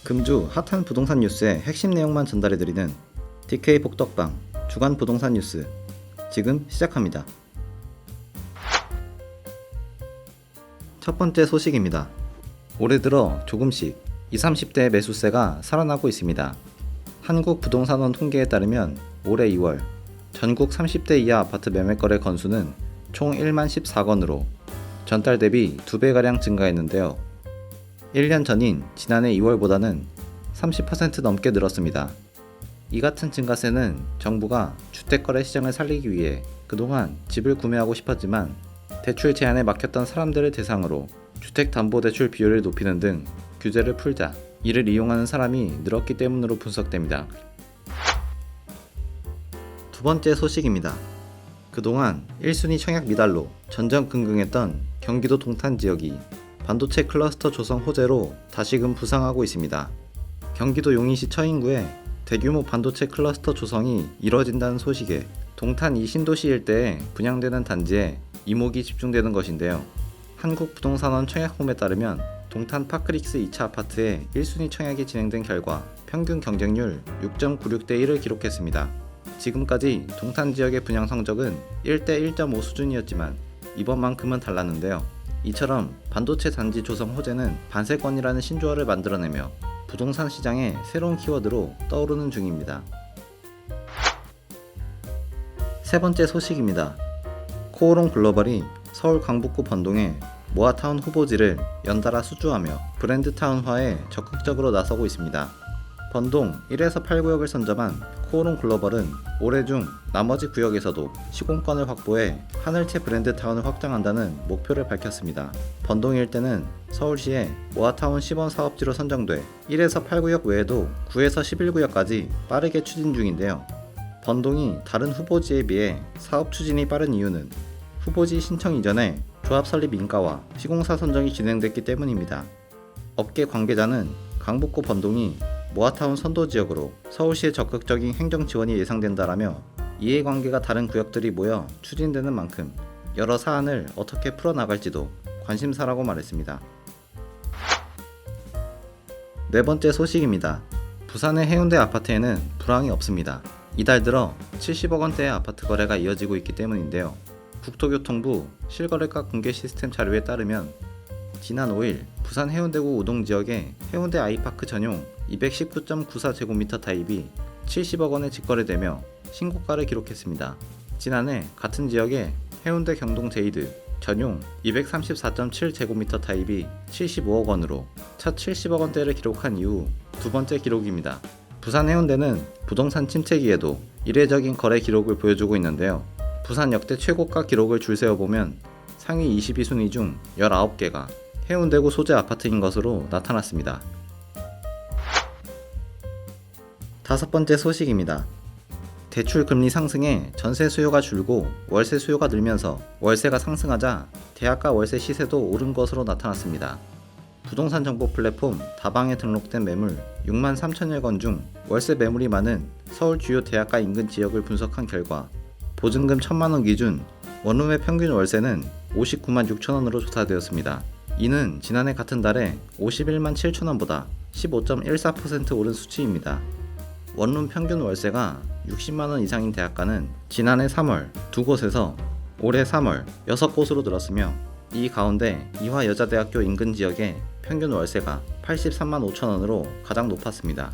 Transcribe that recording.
금주 핫한 부동산 뉴스의 핵심 내용만 전달해드리는 DK 복덕방 주간 부동산 뉴스 지금 시작합니다. 첫 번째 소식입니다. 올해 들어 조금씩 20, 30대의 매수세가 살아나고 있습니다. 한국부동산원 통계에 따르면 올해 2월 전국 30대 이하 아파트 매매거래 건수는 총 1만 14건으로 전달 대비 2배가량 증가했는데요. 1년 전인 지난해 2월보다는 30% 넘게 늘었습니다. 이 같은 증가세는 정부가 주택거래 시장을 살리기 위해 그동안 집을 구매하고 싶었지만 대출 제한에 막혔던 사람들을 대상으로 주택담보대출 비율을 높이는 등 규제를 풀자 이를 이용하는 사람이 늘었기 때문으로 분석됩니다. 두 번째 소식입니다. 그동안 1순위 청약 미달로 전전긍긍했던 경기도 동탄 지역이 반도체 클러스터 조성 호재로 다시금 부상하고 있습니다. 경기도 용인시 처인구에 대규모 반도체 클러스터 조성이 이뤄진다는 소식에 동탄 이 신도시 일대에 분양되는 단지에 이목이 집중되는 것인데요. 한국부동산원 청약홈에 따르면 동탄 파크릭스 2차 아파트의 1순위 청약이 진행된 결과 평균 경쟁률 6.96대 1을 기록했습니다. 지금까지 동탄 지역의 분양 성적은 1대 1.5 수준이었지만 이번만큼은 달랐는데요. 이처럼 반도체 단지 조성 호재는 반세권이라는 신조어를 만들어내며 부동산 시장의 새로운 키워드로 떠오르는 중입니다. 세 번째 소식입니다. 코오롱 글로벌이 서울 강북구 번동에 모아타운 후보지를 연달아 수주하며 브랜드타운화에 적극적으로 나서고 있습니다. 번동 1에서 8구역을 선점한 코오롱 글로벌은 올해 중 나머지 구역에서도 시공권을 확보해 하늘채 브랜드타운을 확장한다는 목표를 밝혔습니다. 번동 일대는 서울시의 모아타운 시범 사업지로 선정돼 1에서 8구역 외에도 9에서 11구역까지 빠르게 추진 중인데요. 번동이 다른 후보지에 비해 사업 추진이 빠른 이유는 후보지 신청 이전에 조합 설립 인가와 시공사 선정이 진행됐기 때문입니다. 업계 관계자는 강북구 번동이 모아타운 선도지역으로 서울시의 적극적인 행정 지원이 예상된다라며 이해관계가 다른 구역들이 모여 추진되는 만큼 여러 사안을 어떻게 풀어나갈지도 관심사라고 말했습니다. 네 번째 소식입니다. 부산의 해운대 아파트에는 불황이 없습니다. 이달 들어 70억 원대의 아파트 거래가 이어지고 있기 때문인데요. 국토교통부 실거래가 공개 시스템 자료에 따르면 지난 5일 부산 해운대구 우동 지역의 해운대 아이파크 전용 219.94제곱미터 타입이 70억 원에 직거래되며 신고가를 기록했습니다. 지난해 같은 지역의 해운대 경동 제이드 전용 234.7제곱미터 타입이 75억 원으로 첫 70억 원대를 기록한 이후 두 번째 기록입니다. 부산 해운대는 부동산 침체기에도 이례적인 거래 기록을 보여주고 있는데요. 부산 역대 최고가 기록을 줄 세어보면 상위 22순위 중 19개가 해운대구 소재 아파트인 것으로 나타났습니다. 다섯 번째 소식입니다. 대출 금리 상승에 전세 수요가 줄고 월세 수요가 늘면서 월세가 상승하자 대학가 월세 시세도 오른 것으로 나타났습니다. 부동산 정보 플랫폼 다방에 등록된 매물 6만 3천여 건 중 월세 매물이 많은 서울 주요 대학가 인근 지역을 분석한 결과 보증금 1,000만 원 기준 원룸의 평균 월세는 59만 6천 원으로 조사되었습니다. 이는 지난해 같은 달에 51만 7천 원보다 15.14% 오른 수치입니다. 원룸 평균 월세가 60만 원 이상인 대학가는 지난해 3월 2곳에서 올해 3월 6곳으로 늘었으며 이 가운데 이화여자대학교 인근 지역의 평균 월세가 83만 5천 원으로 가장 높았습니다.